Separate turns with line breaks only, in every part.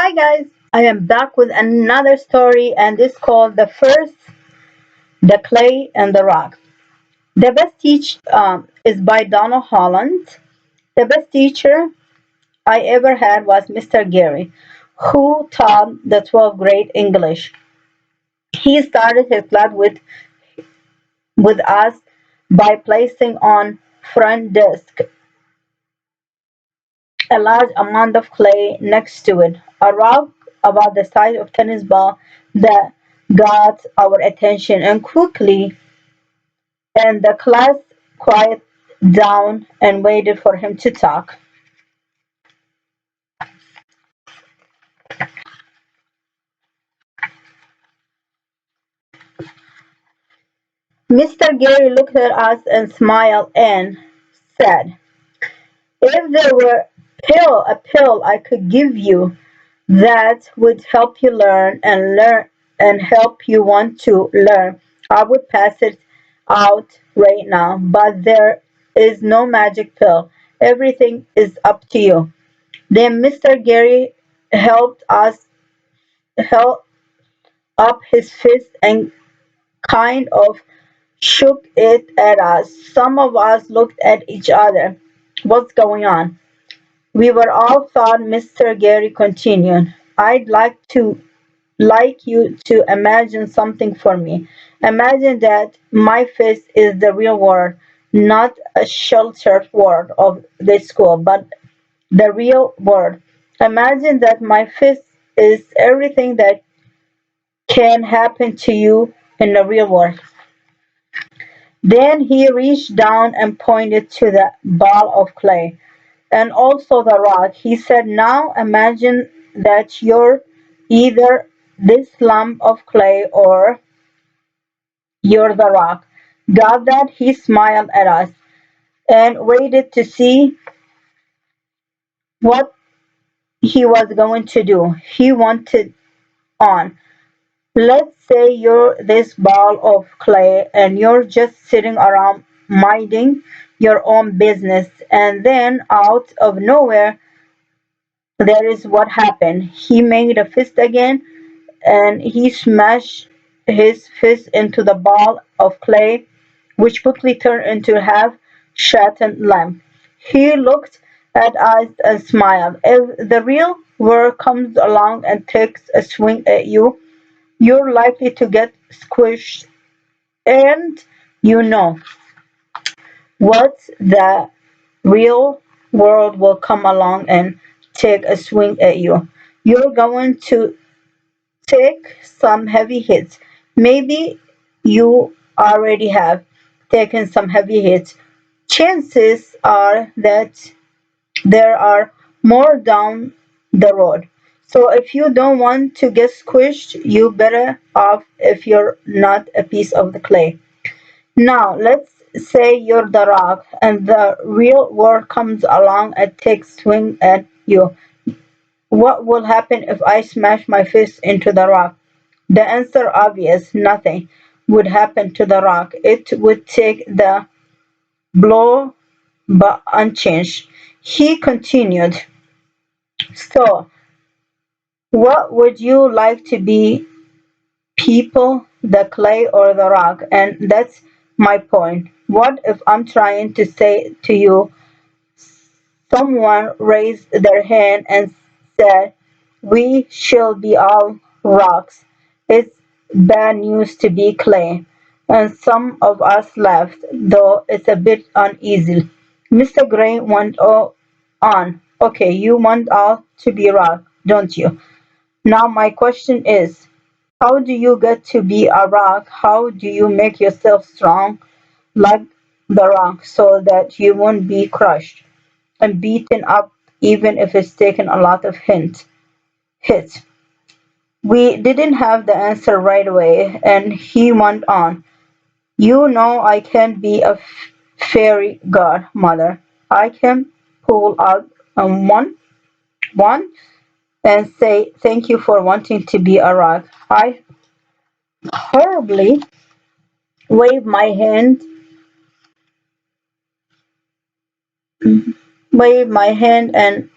Hi guys, I am back with another story and it's called The Clay and the Rock. The best teach is by Donald Holland. The best teacher I ever had was Mr. Gary, who taught the 12th grade English. He started his class with us by placing on front desk a large amount of clay next to it, a rock about the size of tennis ball that got our attention and quickly and the class quieted down and waited for him to talk. Mr. Gary looked at us and smiled and said, if there were a pill I could give you that would help you learn and help you want to learn, I would pass it out right now. But there is no magic pill. Everything is up to you. Then Mr. Gary helped us held up his fist and kind of shook it at us. Some of us looked at each other. What's going on? We were all thought Mr. Gary continued. I'd like you to imagine something for me. Imagine that my fist is the real world, not a sheltered world of the school, but the real world. Imagine that my fist is everything that can happen to you in the real world. Then he reached down and pointed to the ball of clay and also the rock. He said, now imagine that you're either this lump of clay or you're the rock. Got that? He smiled at us and waited to see what he was going to do. He wanted on. Let's say you're this ball of clay and you're just sitting around minding your own business, and then out of nowhere, there is what happened. He made a fist again and he smashed his fist into the ball of clay, which quickly turned into a half shattered lamp. He looked at us and smiled. If the real world comes along and takes a swing at you, you're likely to get squished. And you know what? The real world will come along and take a swing at you. You're going to take some heavy hits. Maybe you already have taken some heavy hits. Chances are that there are more down the road. So if you don't want to get squished, you better off if you're not a piece of the clay. Now let's say you're the rock and the real world comes along and takes swing at you. What will happen if I smash my fist into the rock? The answer obvious, nothing would happen to the rock. It would take the blow but unchanged. He continued, so what would you like to be, people, the clay or the rock? And that's my point. What if I'm trying to say to you, someone raised their hand and said, we shall be all rocks. It's bad news to be clay. And some of us laughed, though it's a bit uneasy. Mr. Gray went on. Okay, you want all to be rock, don't you? Now my question is, how do you get to be a rock? How do you make yourself strong like the rock so that you won't be crushed and beaten up even if it's taken a lot of hits? We didn't have the answer right away, and he went on. You know, I can be a fairy godmother. I can pull out one and say thank you for wanting to be a rock. I horribly wave my hand, wave my hand and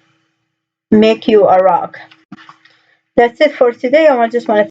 make you a rock. That's it for today. I just want to